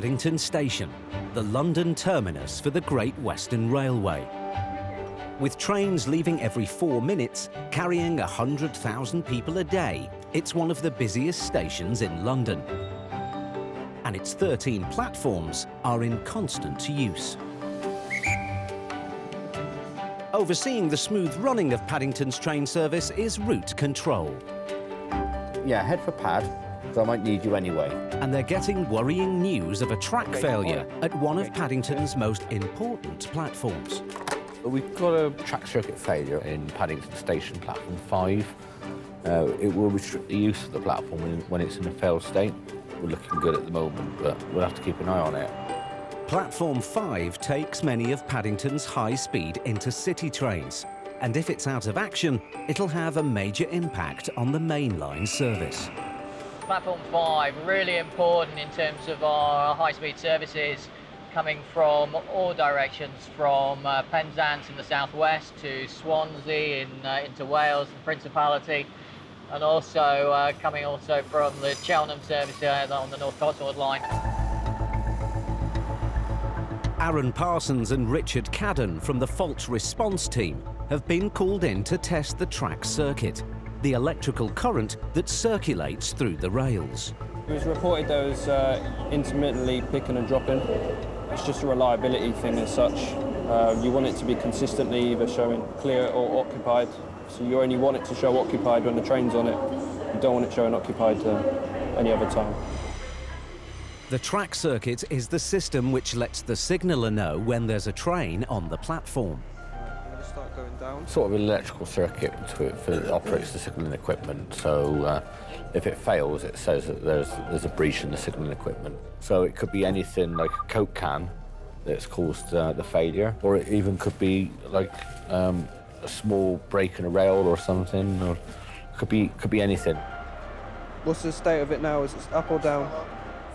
Paddington Station, the London terminus for the Great Western Railway. With trains leaving every 4 minutes, carrying 100,000 people a day, it's one of the busiest stations in London. And its 13 platforms are in constant use. Overseeing the smooth running of Paddington's train service is route control. Yeah, head for Pad, because I might need you anyway. And they're getting worrying news of a track failure at one of Paddington's most important platforms. We've got a track circuit failure in Paddington Station, platform 5. It will restrict the use of the platform when it's in a failed state. We're looking good at the moment, but we'll have to keep an eye on it. Platform 5 takes many of Paddington's high-speed intercity trains, and if it's out of action, it'll have a major impact on the mainline service. Platform 5, really important in terms of our high-speed services coming from all directions, from Penzance in the southwest to Swansea into Wales, the Principality, and also coming from the Cheltenham service on the North Cotswold line. Aaron Parsons and Richard Cadden from the fault response team have been called in to test the track circuit, the electrical current that circulates through the rails. It was reported there was intermittently picking and dropping. It's just a reliability thing as such. You want it to be consistently either showing clear or occupied. So you only want it to show occupied when the train's on it. You don't want it showing occupied any other time. The track circuit is the system which lets the signaller know when there's a train on the platform. I'm going to start going down. Sort of an electrical circuit that operates the signalling equipment. So if it fails, it says that there's a breach in the signalling equipment. So it could be anything like a Coke can that's caused the failure, or it even could be like a small break in a rail or something, or could be anything. What's the state of it now? Is it up or down?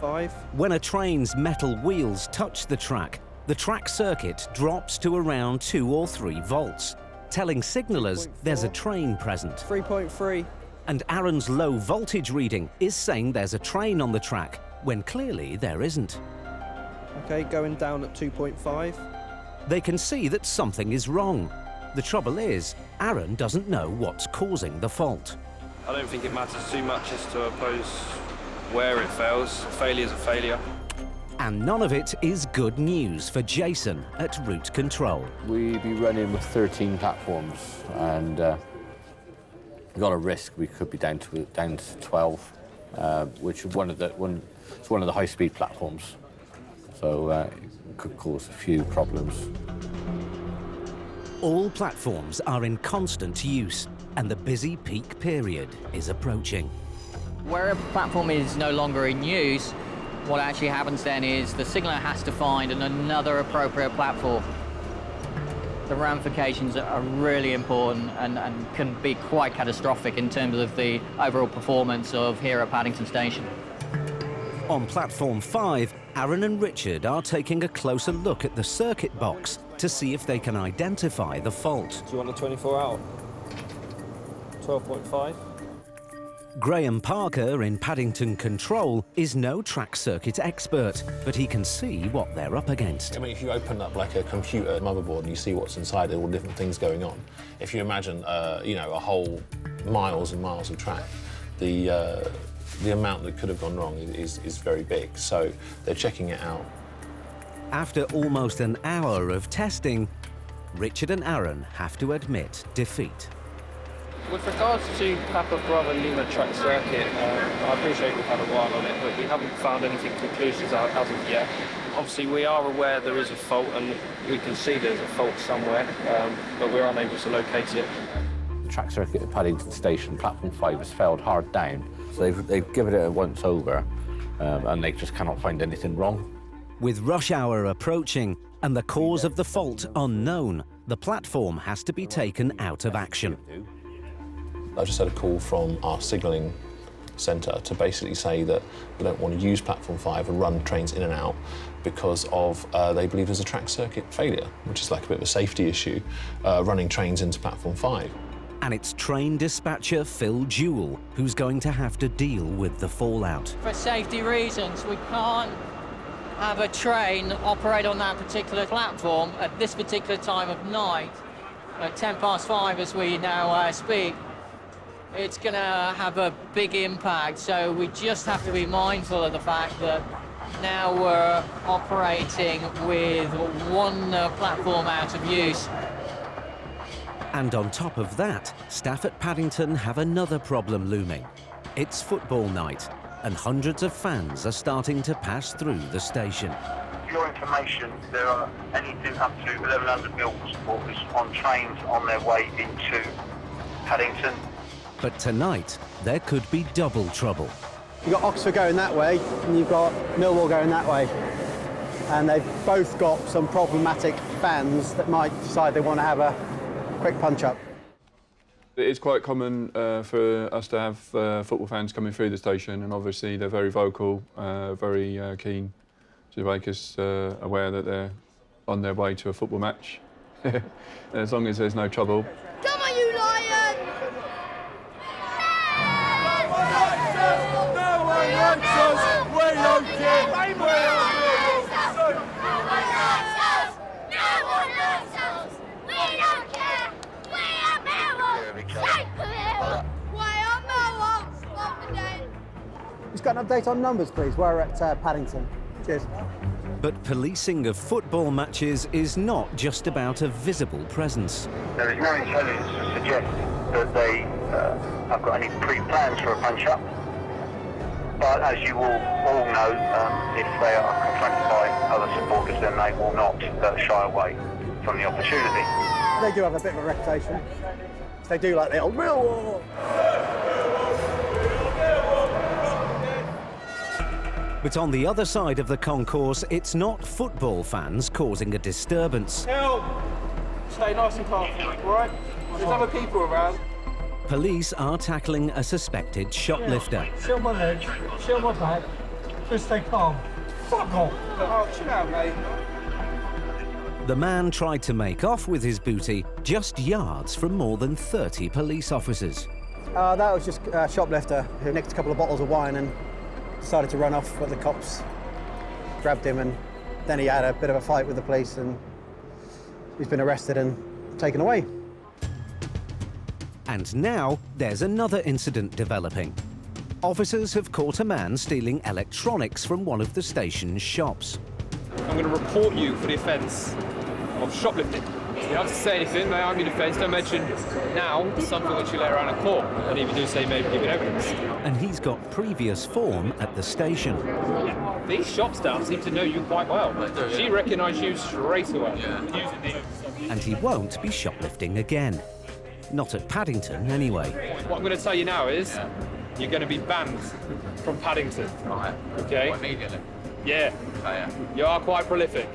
5? When a train's metal wheels touch the track circuit drops to around 2 or 3 volts, telling signallers there's a train present. 3.3. And Aaron's low voltage reading is saying there's a train on the track, when clearly there isn't. OK, going down at 2.5. They can see that something is wrong. The trouble is, Aaron doesn't know what's causing the fault. I don't think it matters too much as to oppose where it fails. Failure's a failure. And none of it is good news for Jason at Route Control. We'd be running with 13 platforms, and we've got a risk we could be down to 12, which is one of the high-speed platforms. So it could cause a few problems. All platforms are in constant use, and the busy peak period is approaching. Where a platform is no longer in use, what actually happens then is the signaller has to find another appropriate platform. The ramifications are really important and can be quite catastrophic in terms of the overall performance of here at Paddington Station. On platform 5, Aaron and Richard are taking a closer look at the circuit box to see if they can identify the fault. Do you want a 24 out? 12.5. Graham Parker in Paddington Control is no track circuit expert, but he can see what they're up against. I mean, if you open up like a computer motherboard and you see what's inside, there are all different things going on. If you imagine, a whole miles and miles of track, the amount that could have gone wrong is very big. So they're checking it out. After almost an hour of testing, Richard and Aaron have to admit defeat. With regards to Papa Bravo Lima track circuit, I appreciate we've had a while on it, but we haven't found anything conclusive as of yet. Obviously, we are aware there is a fault, and we can see there's a fault somewhere, but we're unable to locate it. The track circuit at Paddington Station, platform 5, has failed hard down. So they've given it a once over, and they just cannot find anything wrong. With rush hour approaching and the cause of the fault unknown, the platform has to be taken out of action. I just had a call from our signalling centre to basically say that we don't want to use platform 5 and run trains in and out because of they believe there's a track circuit failure, which is like a bit of a safety issue, running trains into platform 5. And it's train dispatcher Phil Jewell who's going to have to deal with the fallout. For safety reasons, we can't have a train operate on that particular platform at this particular time of night, at 5:10 as we now speak, it's going to have a big impact. So we just have to be mindful of the fact that now we're operating with one platform out of use. And on top of that, staff at Paddington have another problem looming. It's football night, and hundreds of fans are starting to pass through the station. For your information, there are anything up to 1,100 mil supporters on trains on their way into Paddington. But tonight, there could be double trouble. You've got Oxford going that way, and you've got Millwall going that way. And they've both got some problematic fans that might decide they want to have a quick punch-up. It is quite common for us to have football fans coming through the station, and obviously they're very vocal, very keen to make us aware that they're on their way to a football match. As long as there's no trouble. Come on, you lion! No one likes us! We don't care! No one likes us! We don't care! We are Millwall! We are Millwall! Just got an update on numbers, please. We're at Paddington. Cheers. But policing of football matches is not just about a visible presence. There is no intelligence to suggest that they have got any pre-plans for a punch-up. But as you all know, if they are confronted by other supporters, then they will not shy away from the opportunity. They do have a bit of a reputation. They do like the old Millwall. But on the other side of the concourse, it's not football fans causing a disturbance. Help! Stay nice and calm, all right? There's other people around. Police are tackling a suspected shoplifter. Show my legs, show my back, just stay calm. Fuck off! Oh, chill out, mate. The man tried to make off with his booty just yards from more than 30 police officers. That was just a shoplifter who nicked a couple of bottles of wine and decided to run off, but the cops grabbed him, and then he had a bit of a fight with the police, and he's been arrested and taken away. And now there's another incident developing. Officers have caught a man stealing electronics from one of the station's shops. I'm going to report you for the offence of shoplifting. You don't have to say anything, they argue defence, don't mention now something which you later on in court. And if you do say maybe giving evidence. And he's got previous form at the station. These shop staff seem to know you quite well. She recognised you straight away. And he won't be shoplifting again. Not at Paddington, anyway. What I'm going to tell you now is you're going to be banned from Paddington. Right. Okay? Immediately. Yeah. Oh, yeah. You are quite prolific.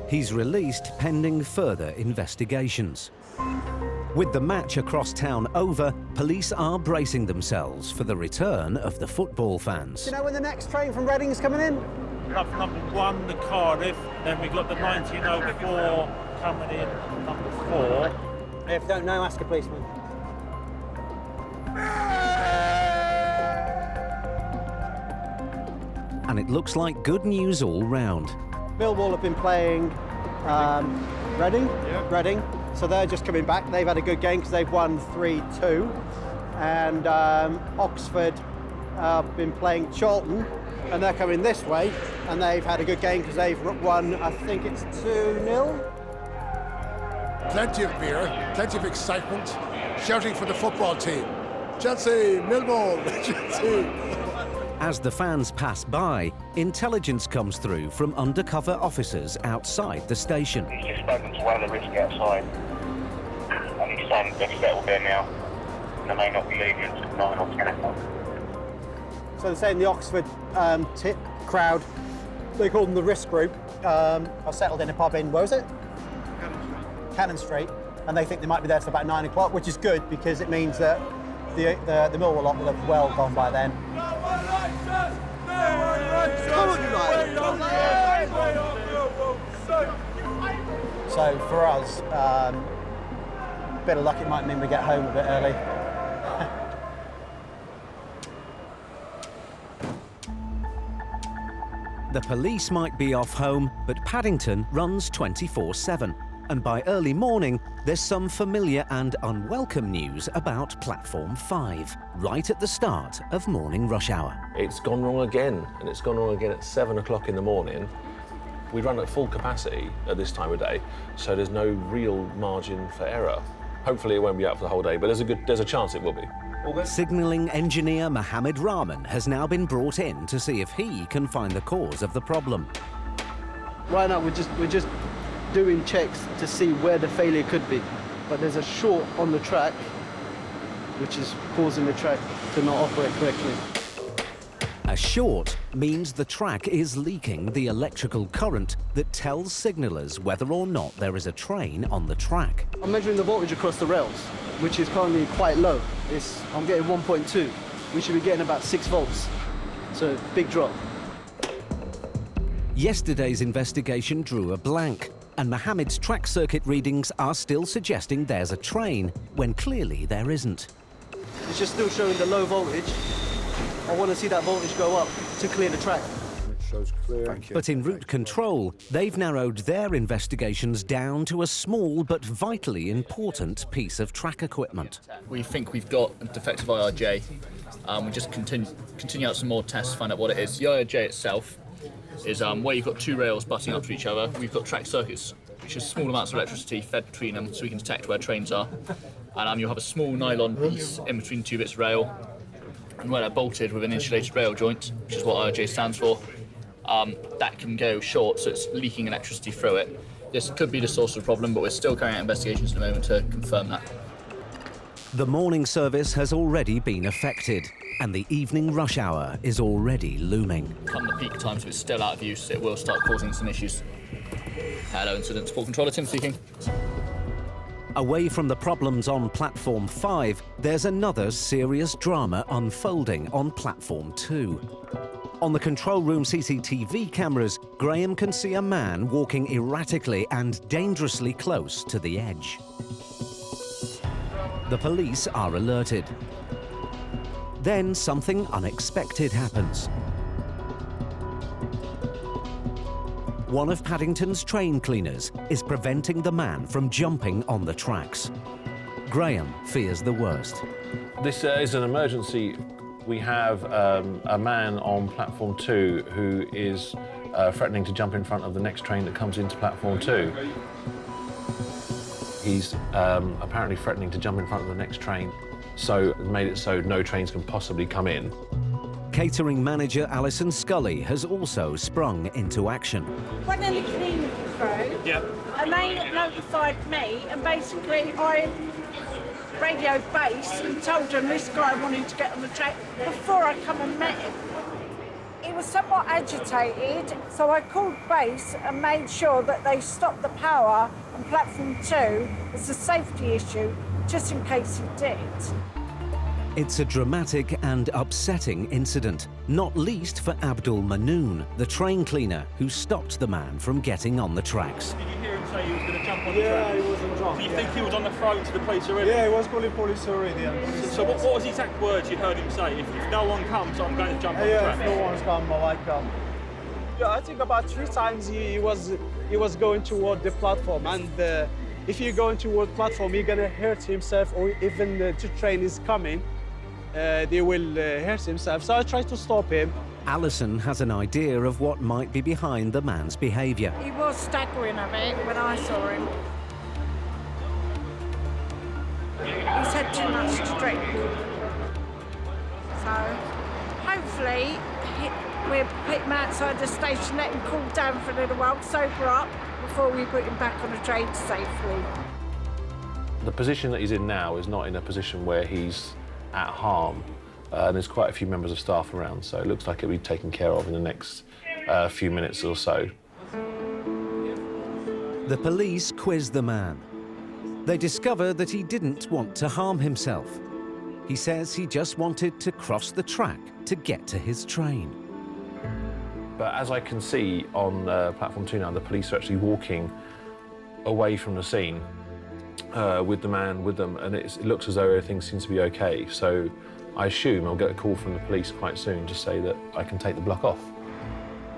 He's released pending further investigations. With the match across town over, police are bracing themselves for the return of the football fans. Do you know when the next train from Reading is coming in? Number 1, the Cardiff, then we've got the 1904 coming in, number 4. If you don't know, ask a policeman. And it looks like good news all round. Millwall have been playing Reading. Yeah. Reading. So they're just coming back. They've had a good game because they've won 3-2. And Oxford have been playing Charlton, and they're coming this way. And they've had a good game because they've won, I think it's 2-0. Plenty of beer, plenty of excitement, shouting for the football team. Chelsea, Millwall, Chelsea. As the fans pass by, intelligence comes through from undercover officers outside the station. He's just spoken to one of the risk outside, and he's saying that he's settled there now. They may not be leaving until 9 or 10 o'clock. So they're saying the Oxford crowd, they call them the risk group, are settled in a pub in, where was it? Cannon Street, and they think they might be there till about 9 o'clock, which is good because it means that the Millwall lot will have well gone by then. So for us, bit of luck, it might mean we get home a bit early. The police might be off home, but Paddington runs 24/7. And by early morning, there's some familiar and unwelcome news about Platform 5, right at the start of morning rush hour. It's gone wrong again, and it's gone wrong again at 7 o'clock in the morning. We run at full capacity at this time of day, so there's no real margin for error. Hopefully it won't be out for the whole day, but there's a chance it will be. Signalling engineer Mohammed Rahman has now been brought in to see if he can find the cause of the problem. Right now, we're just doing checks to see where the failure could be. But there's a short on the track, which is causing the track to not operate correctly. A short means the track is leaking the electrical current that tells signallers whether or not there is a train on the track. I'm measuring the voltage across the rails, which is currently quite low. I'm getting 1.2. We should be getting about 6 volts. So, big drop. Yesterday's investigation drew a blank, and Mohammed's track circuit readings are still suggesting there's a train, when clearly there isn't. It's just still showing the low voltage. I want to see that voltage go up to clear the track. It shows clear. But in route control, they've narrowed their investigations down to a small but vitally important piece of track equipment. We think we've got a defective IRJ. We just continue out some more tests to find out what it is. The IRJ itself is where you've got 2 rails butting up to each other. We've got track circuits, which is small amounts of electricity fed between them so we can detect where trains are. And you'll have a small nylon piece in between 2 bits of rail. And where they're bolted with an insulated rail joint, which is what IRJ stands for, that can go short, so it's leaking electricity through it. This could be the source of the problem, but we're still carrying out investigations at the moment to confirm that. The morning service has already been affected, and the evening rush hour is already looming. Come the peak times, if it's still out of use, it will start causing some issues. Hello, Incident Support Controller, Tim speaking. Away from the problems on Platform 5, there's another serious drama unfolding on Platform 2. On the control room CCTV cameras, Graham can see a man walking erratically and dangerously close to the edge. The police are alerted. Then something unexpected happens. One of Paddington's train cleaners is preventing the man from jumping on the tracks. Graham fears the worst. This is an emergency. We have a man on Platform 2 who is threatening to jump in front of the next train that comes into Platform 2. He's apparently threatening to jump in front of the next train, so made it so no trains can possibly come in. Catering manager Alison Scully has also sprung into action. One of the cleaning crew, and they notified me, and basically I radioed base and told them this guy wanted to get on the track before I come and met him. He was somewhat agitated, so I called base and made sure that they stopped the power on Platform 2 as a safety issue, just in case he did. It's a dramatic and upsetting incident, not least for Abdul Manoon, the train cleaner who stopped the man from getting on the tracks. Did you hear him say he was going to jump on the track? Yeah, he was on jump. Do you think he was on the phone to the police already? Yeah, he was calling police already. So what was the exact words you heard him say? If no one comes, I'm going to jump on the track. Yeah, if no one's come, I might come. Yeah, I think about 3 times he was going toward the platform, and if you're going toward the platform, you're going to hurt himself, or even the train is coming. They will hurt himself. So I tried to stop him. Alison has an idea of what might be behind the man's behaviour. He was staggering a bit when I saw him. He's had too much to drink. So hopefully we'll put him outside the station, let him cool down for a little while, sober up, before we put him back on the train safely. The position that he's in now is not in a position where he's at harm. There's quite a few members of staff around, so it looks like it'll be taken care of in the next few minutes or so. The police quiz the man. They discover that he didn't want to harm himself. He says he just wanted to cross the track to get to his train. But as I can see on Platform 2 now, the police are actually walking away from the scene with the man with them, and it looks as though everything seems to be okay. So I assume I'll get a call from the police quite soon to say that I can take the block off.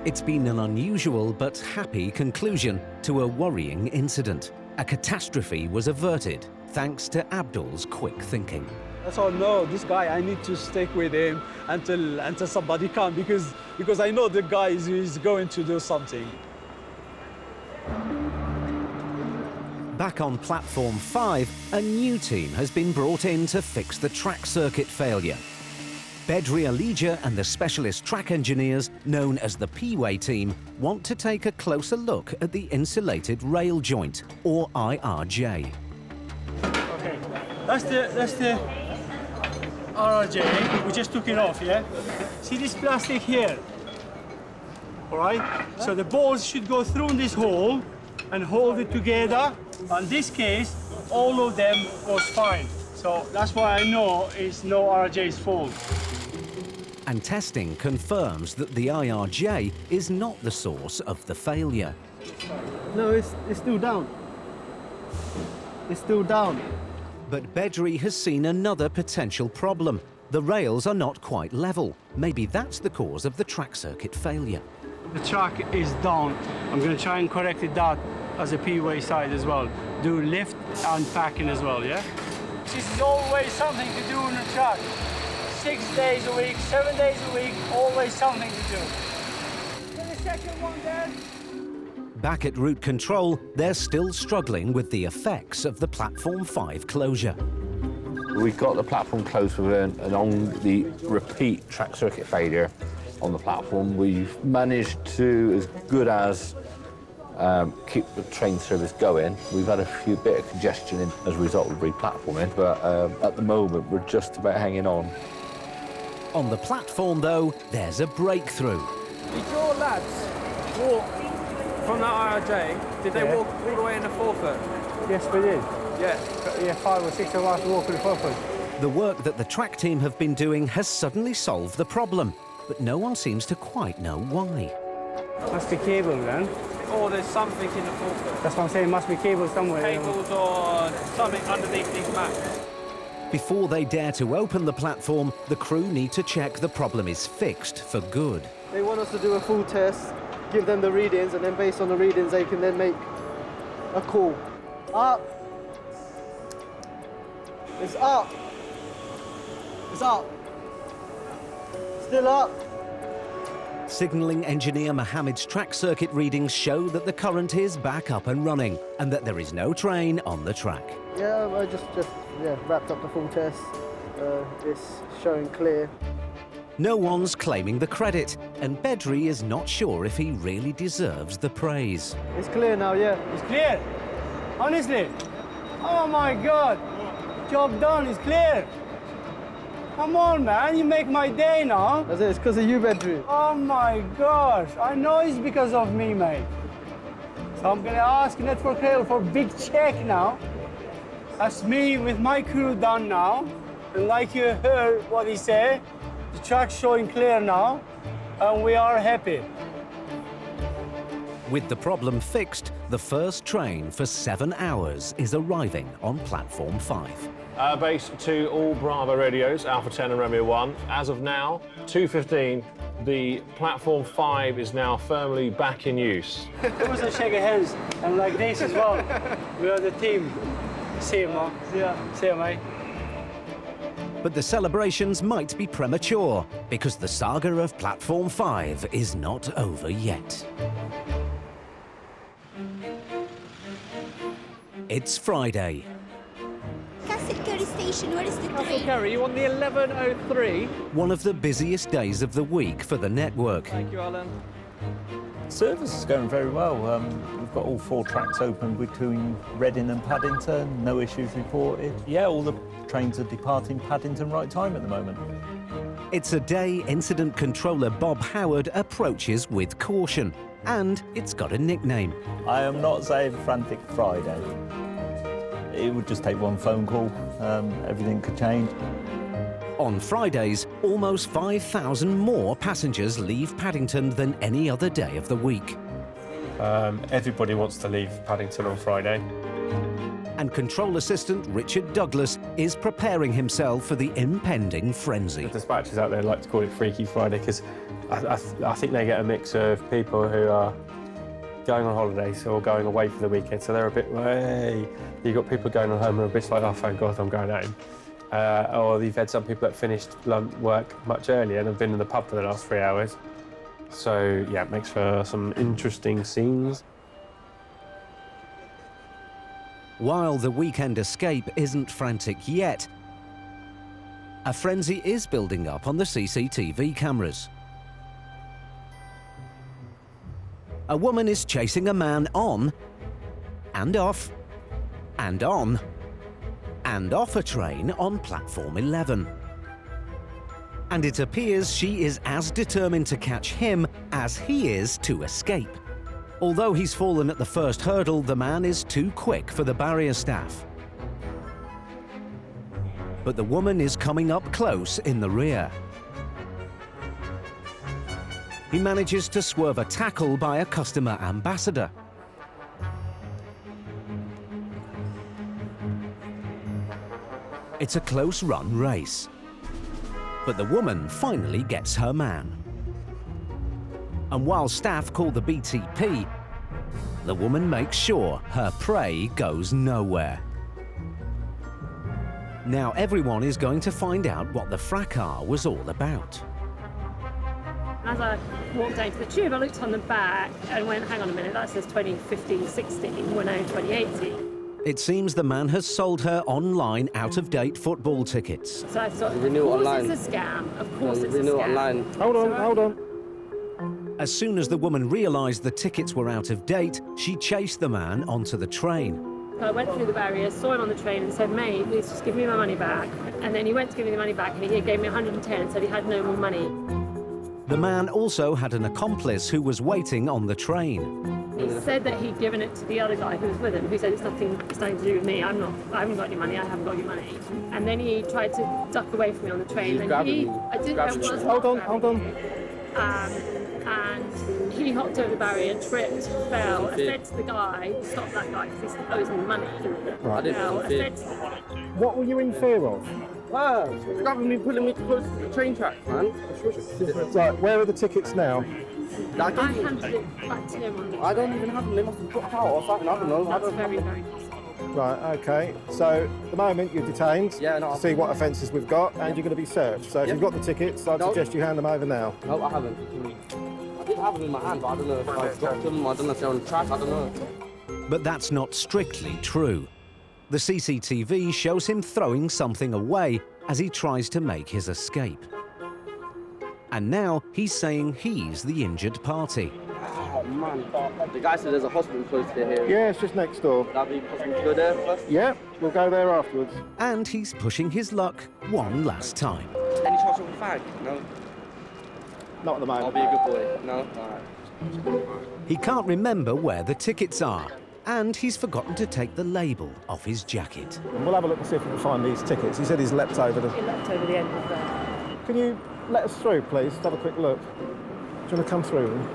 It's been an unusual but happy conclusion to a worrying incident. A catastrophe was averted thanks to Abdul's quick thinking. That's all. No, this guy, I need to stick with him until somebody comes because I know the guy is going to do something. Back on platform 5, a new team has been brought in to fix the track circuit failure. Bedri Alija and the specialist track engineers, known as the P-Way team, want to take a closer look at the insulated rail joint, or IRJ. Okay, that's the RRJ. We just took it off, yeah? See this plastic here? All right? So the balls should go through this hole and hold it together. In this case, all of them was fine. So that's why I know it's no RRJ's fault. And testing confirms that the IRJ is not the source of the failure. No, it's still down. It's still down. But Bedri has seen another potential problem. The rails are not quite level. Maybe that's the cause of the track circuit failure. The track is down. I'm going to try and correct it that as a P-Way side as well. Do lift and packing as well, yeah? This is always something to do on the track. 6 days a week, 7 days a week, always something to do. Get the second one there. Back at route control, they're still struggling with the effects of the Platform 5 closure. We've got the platform closed with on the repeat track circuit failure on the platform. We've managed to, as good as, keep the train service going. We've had a bit of congestion as a result of re-platforming, but at the moment we're just about hanging on. On the platform, though, there's a breakthrough. Did your lads walk from that IRJ? Did they walk all the way in the forefoot? Yes, we did. Yeah. Yeah, 5 or 6 of us walk in the forefoot. The work that the track team have been doing has suddenly solved the problem, but no one seems to quite know why. Must be cable then. Or there's something in the forefoot. That's what I'm saying, must be cable somewhere. Cables or something underneath these mats. Before they dare to open the platform, the crew need to check the problem is fixed for good. They want us to do a full test, give them the readings, and then based on the readings, they can then make a call. Up. It's up. It's up. Still up. Signalling engineer Mohammed's track circuit readings show that the current is back up and running and that there is no train on the track. Yeah, I just wrapped up the full test. It's showing clear. No one's claiming the credit, and Bedri is not sure if he really deserves the praise. It's clear now, yeah. It's clear. Honestly. Oh my God. Job done, it's clear. Come on, man, you make my day now. That's it, it's because of you, Bedri. Oh my gosh, I know it's because of me, mate. So I'm gonna ask Network Rail for a big check now. That's me with my crew done now. And like you heard what he said, the track's showing clear now, and we are happy. With the problem fixed, the first train for 7 hours is arriving on Platform 5. Base to all Bravo radios, Alpha 10 and Romeo 1. As of now, 2:15, the Platform 5 is now firmly back in use. Also shake hands, and like this as well. We are the team. See you, man. See you, mate. But the celebrations might be premature because the saga of Platform 5 is not over yet. It's Friday. Castle Curry Station, where is the train? Kerry, you on the 11:03? One of the busiest days of the week for the network. Thank you, Alan. Service is going very well. We've got all 4 tracks open between Reading and Paddington, no issues reported. Yeah, all the trains are departing Paddington right time at the moment. It's a day incident controller Bob Howard approaches with caution, and it's got a nickname. I am not saying Frantic Friday. It would just take one phone call, everything could change. On Fridays, almost 5,000 more passengers leave Paddington than any other day of the week. Everybody wants to leave Paddington on Friday. and Control Assistant Richard Douglas is preparing himself for the impending frenzy. The dispatchers out there like to call it Freaky Friday because I think they get a mix of people who are going on holidays or going away for the weekend, so they're a bit, hey. You've got people going on home and a bit like, oh, thank God I'm going home. Or you've had some people that finished work much earlier and have been in the pub for the last 3 hours. So, yeah, it makes for some interesting scenes. While the weekend escape isn't frantic yet, a frenzy is building up on the CCTV cameras. A woman is chasing a man on and off and on and off a train on platform 11. And it appears she is as determined to catch him as he is to escape. Although he's fallen at the first hurdle, the man is too quick for the barrier staff. But the woman is coming up close in the rear. He manages to swerve a tackle by a customer ambassador. It's a close-run race. But the woman finally gets her man. And while staff call the BTP, the woman makes sure her prey goes nowhere. Now everyone is going to find out what the fracas was all about. As I walked down to the tube, I looked on the back and went, hang on a minute, that says 2015-16, we're now in 2018. It seems the man has sold her online out-of-date football tickets. So I thought, of course it's a scam, of course it's a scam. Hold on. As soon as the woman realised the tickets were out of date, she chased the man onto the train. So I went through the barrier, saw him on the train and said, mate, please just give me my money back. And then he went to give me the money back and he gave me 110 and said he had no more money. The man also had an accomplice who was waiting on the train. He said that he'd given it to the other guy who was with him, who said it's nothing to do with me. I haven't got any money. I haven't got your money. And then he tried to duck away from me on the train. And I didn't know what was. Hold on. And he hopped over the barrier, tripped, fell. I said to the guy, stop that guy because he owes me money. Right. I said, What were you in fear of? The government pulling me close to the train tracks, man. Right, where are the tickets now? I handed it back to him. I don't even have them. They must have dropped out or something. I don't know. That's very, very possible. Right, okay. So at the moment you're detained to see what offences we've got and you're going to be searched. So if you've got the tickets, I'd suggest you hand them over now. No, I haven't. I did have them in my hand, but I don't know if I've got them. I don't know if they're on the track. I don't know. But that's not strictly true. The CCTV shows him throwing something away as he tries to make his escape. And now he's saying he's the injured party. Oh, man. The guy said there's a hospital close to here. Yeah, it's just next door. That'd be possible to go there first? Yeah, we'll go there afterwards. And he's pushing his luck one last time. Any chance of a fag? No. Not at the moment. I'll be a good boy. No? Alright. He can't remember where the tickets are. And he's forgotten to take the label off his jacket. We'll have a look and see if we can find these tickets. He said he's leapt over them. He leapt over the end of that. Can you let us through, please? Have a quick look. Do you want to come through them?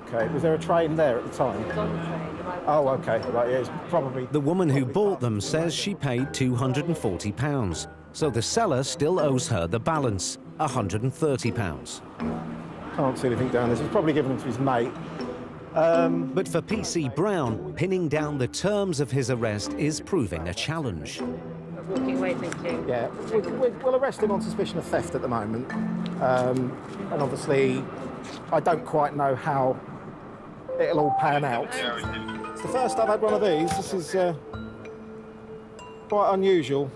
Okay, was there a train there at the time? It was on the train. Oh, okay, right, yeah, it's probably... The woman who bought them says she paid £240, so the seller still owes her the balance, £130. Can't see anything down there. He's probably given them to his mate. But for PC Brown, pinning down the terms of his arrest is proving a challenge. Walking away thinking. Yeah, we'll arrest him on suspicion of theft at the moment. And obviously, I don't quite know how it'll all pan out. It's the first I've had one of these. This is quite unusual.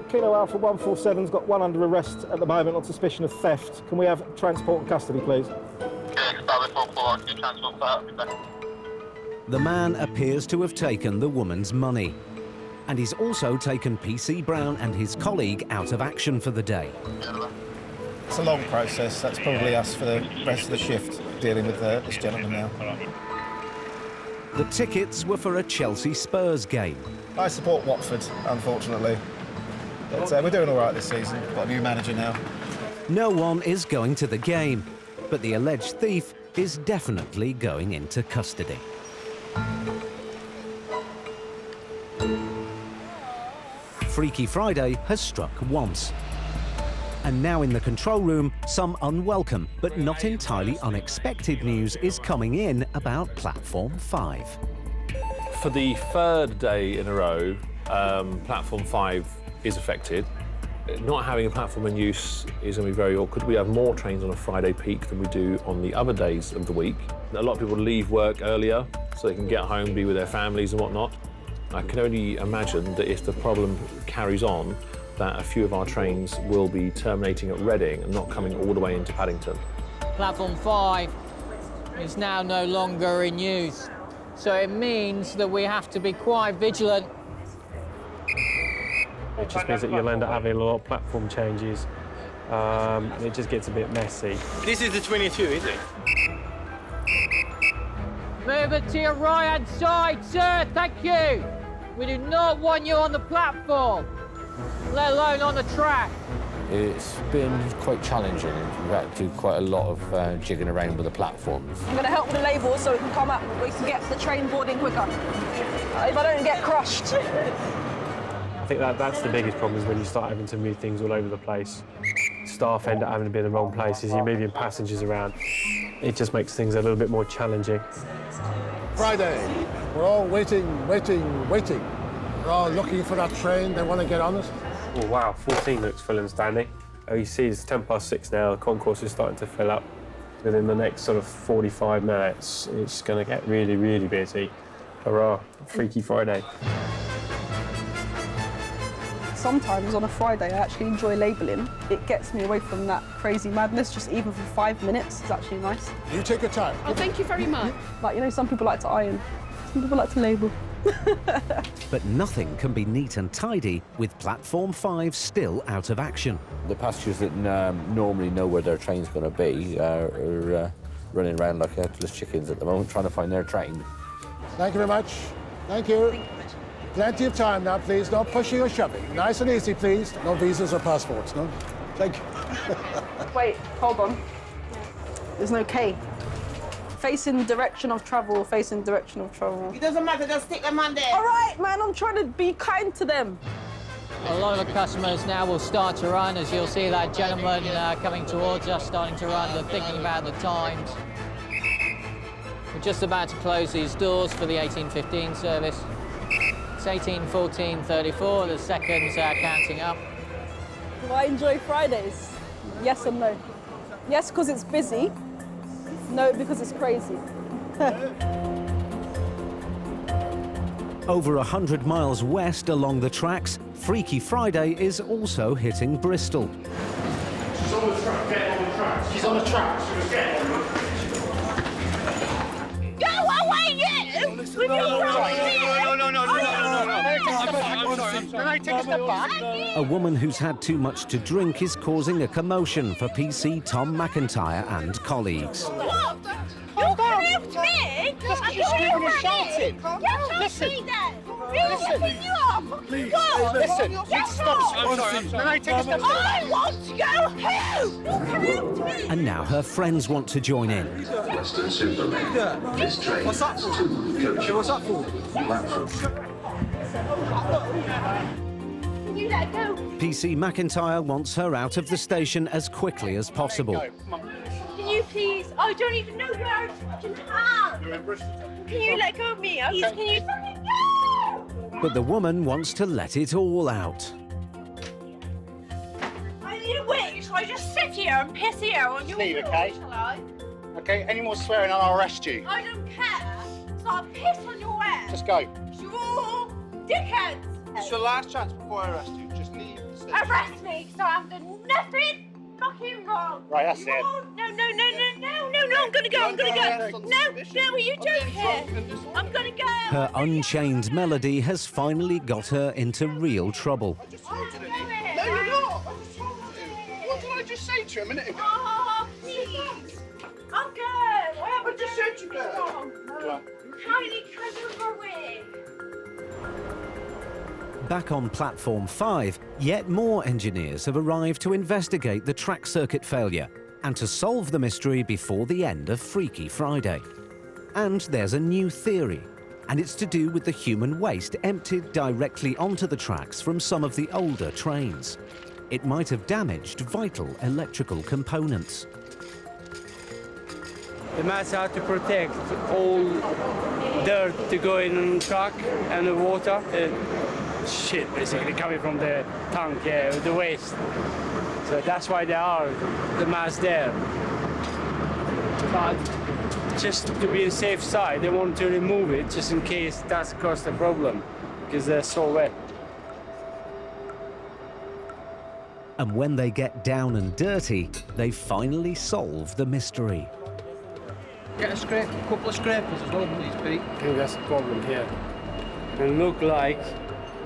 Kilo Alpha 147's got one under arrest at the moment on suspicion of theft. Can we have transport and custody, please? The man appears to have taken the woman's money. And he's also taken PC Brown and his colleague out of action for the day. It's a long process. That's probably us for the rest of the shift, dealing with this gentleman now. The tickets were for a Chelsea Spurs game. I support Watford, unfortunately. But we're doing all right this season. Got a new manager now. No one is going to the game, but the alleged thief is definitely going into custody. Freaky Friday has struck once. And now in the control room, some unwelcome but not entirely unexpected news is coming in about Platform 5. For the third day in a row, Platform 5 is affected. Not having a platform in use is going to be very awkward. We have more trains on a Friday peak than we do on the other days of the week. A lot of people leave work earlier so they can get home, be with their families and whatnot. I can only imagine that if the problem carries on, that a few of our trains will be terminating at Reading and not coming all the way into Paddington. Platform 5 is now no longer in use, so it means that we have to be quite vigilant. It just means that you'll end up having a lot of platform changes. It just gets a bit messy. This is the 22, is it? Move it to your right-hand side, sir, thank you. We do not want you on the platform, let alone on the track. It's been quite challenging. We've had to do quite a lot of jigging around with the platforms. I'm going to help with the labels so we can come up, we can get the train boarding quicker. If I don't get crushed. I think that's the biggest problem is when you start having to move things all over the place. Staff end up having to be in the wrong places, you're moving passengers around. It just makes things a little bit more challenging. Friday, we're all waiting. We're all looking for that train, they want to get on it. Oh wow, 14 looks full and standing. Oh, you see it's 6:10 now, the concourse is starting to fill up. Within the next sort of 45 minutes, it's going to get really, really busy. Hurrah, Freaky Friday. Sometimes on a Friday, I actually enjoy labelling. It gets me away from that crazy madness, just even for 5 minutes. It's actually nice. You take your time. Oh, thank you very much. Like, you know, some people like to iron, some people like to label. But nothing can be neat and tidy with Platform 5 still out of action. The passengers that normally know where their train's going to be are running around like headless chickens at the moment, trying to find their train. Thank you very much. Thank you. Plenty of time now, please. No pushing or shoving. Nice and easy, please. No visas or passports, no? Thank you. Wait, hold on. There's no K. Facing direction of travel, facing direction of travel. It doesn't matter, just stick them on there. All right, man, I'm trying to be kind to them. A lot of the customers now will start to run, as you'll see that gentleman coming towards us, starting to run. They're thinking about the times. We're just about to close these doors for the 18:15 service. It's 18:14:34, the seconds are counting up. Do I enjoy Fridays? Yes and no. Yes, because it's busy. No, because it's crazy. Over 100 miles west along the tracks, Freaky Friday is also hitting Bristol. She's on the track, get on the track. She's on the track. Go away, you! With your A woman who's had too much to drink is causing a commotion for PC Tom McIntyre and colleagues. What? You can't me? Just keep screaming and shouting. Listen. Listen. You are fucking God. Listen. Yes, Stop. I'm sorry. Can I take a step? I want to go home. You can't me. And now her friends want to join in. Western Superlink. This train What's that for? What's that for? Can you let go? PC McIntyre wants her out of the station as quickly as possible. Can you please? I don't even know where I fucking am. Can you let go of me? Please, can you fucking go? But the woman wants to let it all out. I need a witch. I just sit here and piss here on your Leave, floor, okay? shall I? Okay, any more swearing and I'll arrest you. I don't care. So I'll piss on your ass. Just go. You dickheads. It's your last chance before I arrest you. Just leave the station. Arrest me, so I've done nothing fucking wrong. Right, that's it. No, I'm gonna go, No, you don't care. I'm gonna go. Her unchained melody has finally got her into real trouble. No, you're not. What did I just say to you a minute ago? Oh, please. I'm good. I haven't just said you wrong. Tiny cousin away. Back on Platform 5, yet more engineers have arrived to investigate the track circuit failure and to solve the mystery before the end of Freaky Friday. And there's a new theory. and it's to do with the human waste emptied directly onto the tracks from some of the older trains. It might have damaged vital electrical components. The mats are to protect all dirt to go in the truck and the water. Shit, basically, coming from the tank, the waste. So that's why there are the mats there. But just to be on the safe side, they want to remove it just in case that's caused a problem, because they're so wet. And when they get down and dirty, they finally solve the mystery. Get a couple of scrapers as well, please, Pete. I think that's the problem here. And look like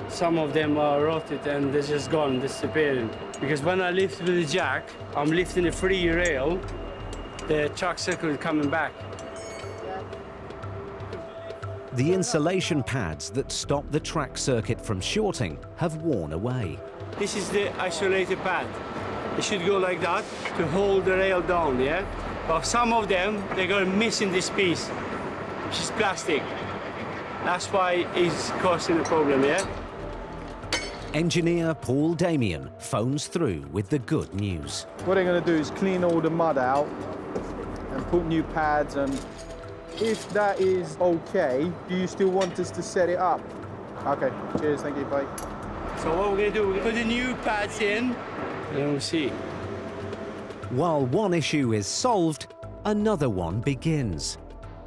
some of them are rotted and they're just gone, disappearing. Because when I lift with the jack, I'm lifting the free rail, the track circle is coming back. The insulation pads that stop the track circuit from shorting have worn away. This is the isolated pad. It should go like that to hold the rail down, yeah? But some of them, they're going missing this piece, which is plastic. That's why it's causing a problem, yeah? Engineer Paul Damien phones through with the good news. What they're going to do is clean all the mud out and put new pads, and if that is okay, do you still want us to set it up? Okay, cheers, thank you, bye. So what we're going to do, we're going to put the new pads in, and then we'll see. While one issue is solved, another one begins.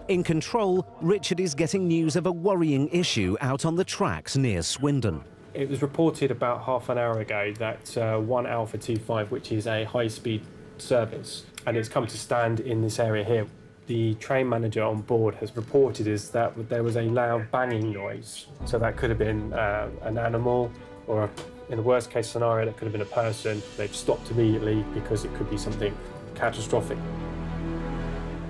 In control, Richard is getting news of a worrying issue out on the tracks near Swindon. It was reported about half an hour ago that 1 Alpha 25, which is a high-speed service, and it's come to stand in this area here. The train manager on board has reported is that there was a loud banging noise. So that could have been an animal, or in the worst case scenario, that could have been a person. They've stopped immediately because it could be something catastrophic.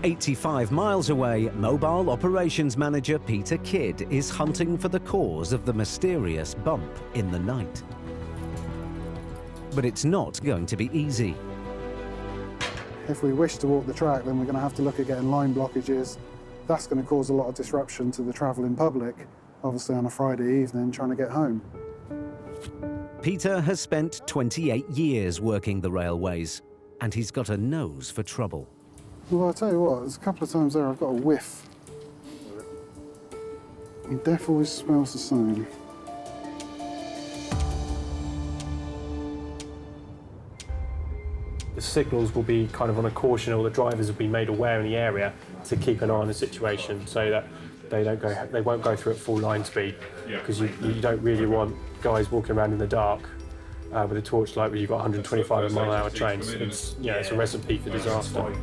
85 miles away, Mobile Operations Manager Peter Kidd is hunting for the cause of the mysterious bump in the night. But it's not going to be easy. If we wish to walk the track, then we're going to have to look at getting line blockages. That's going to cause a lot of disruption to the travelling public, obviously on a Friday evening trying to get home. Peter has spent 28 years working the railways, and he's got a nose for trouble. Well, I'll tell you what, there's a couple of times there I've got a whiff. It definitely always smells the same. The signals will be kind of on a caution, or the drivers will be made aware in the area to keep an eye on the situation so that they won't go through at full line speed, because you don't really want guys walking around in the dark with a torchlight where you've got 125 mile an hour trains. It's a recipe for disaster.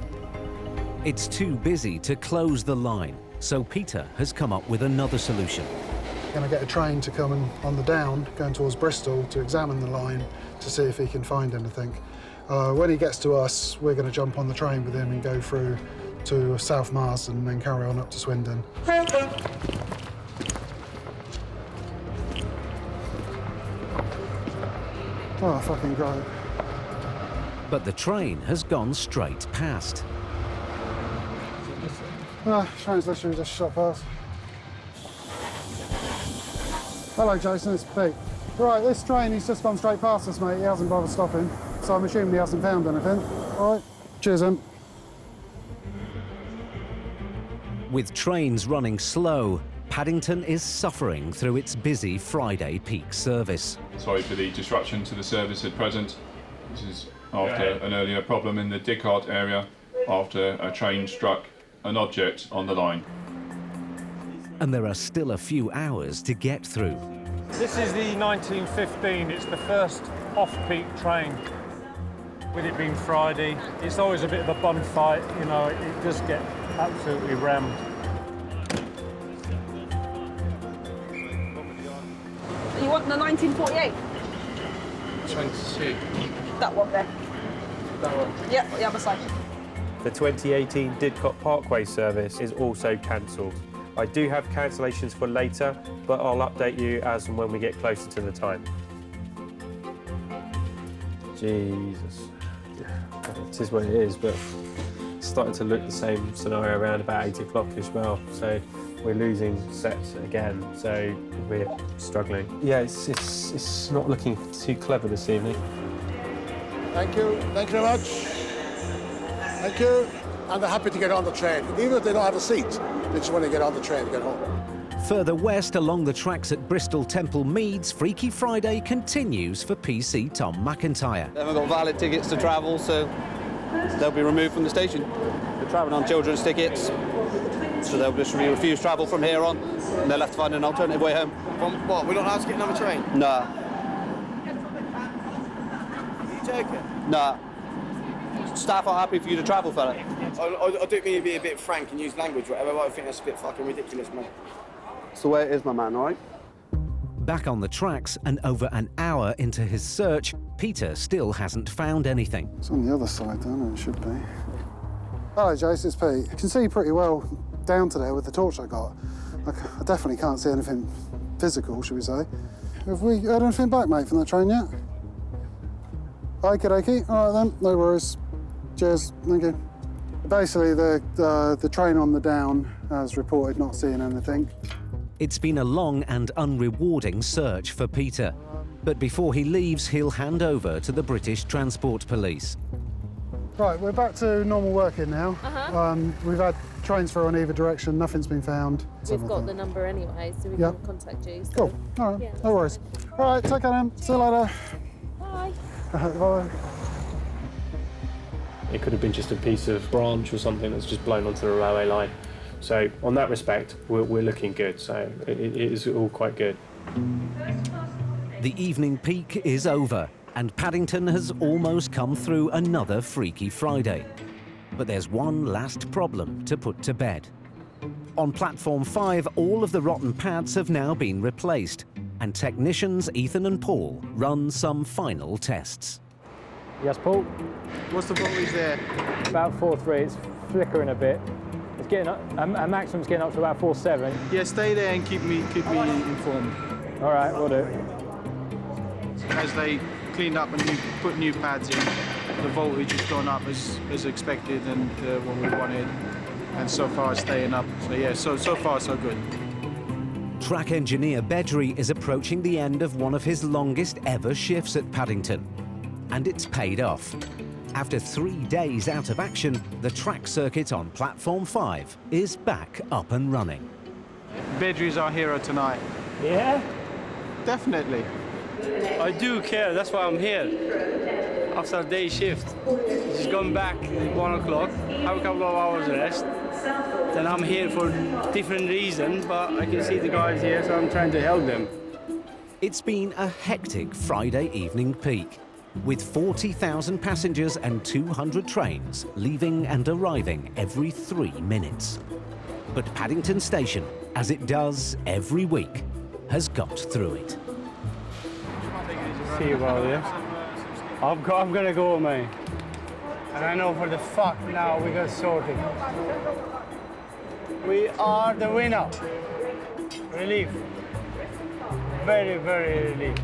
It's too busy to close the line, so Peter has come up with another solution. Going to get a train to come in on the down, going towards Bristol, to examine the line to see if he can find anything. When he gets to us, we're going to jump on the train with him and go through to South Marsden and then carry on up to Swindon. Oh, fucking great. But the train has gone straight past. Train's literally just shot past. Hello, Jason, it's Pete. Right, this train, he's just gone straight past us, mate. He hasn't bothered stopping, so I'm assuming he hasn't found anything. All right, cheers, then. With trains running slow, Paddington is suffering through its busy Friday peak service. Sorry for the disruption to the service at present. This is after an earlier problem in the Dickard area, after a train struck an object on the line. And there are still a few hours to get through. This is the 1915. It's the first off-peak train. With it being Friday, it's always a bit of a bun fight, you know, it does get absolutely rammed. You want the 1948? 22. That one there. That one? Yep, the other side. The 2018 Didcot Parkway service is also cancelled. I do have cancellations for later, but I'll update you as and when we get closer to the time. Jesus. It is what it is, but it's starting to look the same scenario around about 8 o'clock as well. So we're losing sets again, so we're struggling. Yeah, it's not looking too clever this evening. Thank you very much. Thank you. And they're happy to get on the train. Even if they don't have a seat, they just want to get on the train and get home. Further west along the tracks at Bristol Temple Meads, Freaky Friday continues for PC Tom McIntyre. They haven't got valid tickets to travel, so they'll be removed from the station. They're travelling on children's tickets, so they'll just refuse travel from here on, and they'll have to find an alternative way home. From what? We're not allowed to get another train? Nah. Are you joking? Nah. Staff aren't happy for you to travel, fella. I don't mean to be a bit frank and use language, whatever, but I think that's a bit fucking ridiculous, mate. It's the way it is, my man, all right? Back on the tracks and over an hour into his search, Peter still hasn't found anything. It's on the other side, then, it should be. Hello, Jace, it's Pete. I can see pretty well down to there with the torch I got. I definitely can't see anything physical, should we say. Have we heard anything back, mate, from that train yet? Okie-dokie. All right, then, no worries. Cheers, thank you. Basically, the train on the down has reported not seeing anything. It's been a long and unrewarding search for Peter. But before he leaves, he'll hand over to the British Transport Police. Right, we're back to normal working now. We've had trains through on either direction, nothing's been found. We've got the number anyway, so we can contact you. So. Cool, all right, no worries. All right, take care then, see you later. Bye. Bye. It could have been just a piece of branch or something that's just blown onto the railway line. So on that respect, we're looking good, so it is all quite good. The evening peak is over, and Paddington has almost come through another Freaky Friday. But there's one last problem to put to bed. On Platform 5, all of the rotten pads have now been replaced, and technicians Ethan and Paul run some final tests. Yes, Paul? What's the voltage there? About 4.3, it's flickering a bit. It's getting up, a maximum's getting up to about 4.7. Yeah, stay there and keep me informed. All right, we'll do. As they cleaned up and put new pads in, the voltage has gone up as expected and what we wanted, and so far it's staying up. So yeah, so far so good. Track engineer Bedry is approaching the end of one of his longest ever shifts at Paddington. And it's paid off. After 3 days out of action, the track circuit on Platform 5 is back up and running. Bedry's our hero tonight. Yeah? Definitely. I do care, that's why I'm here. After a day shift. Just gone back at 1 o'clock, have a couple of hours rest. Then I'm here for different reasons, but I can see the guys here, so I'm trying to help them. It's been a hectic Friday evening peak, with 40,000 passengers and 200 trains leaving and arriving every 3 minutes. But Paddington Station, as it does every week, has got through it. See about this. I'm gonna go, mate. And I know for the fuck now we got sorted. We are the winner. Relief. Very, very relief.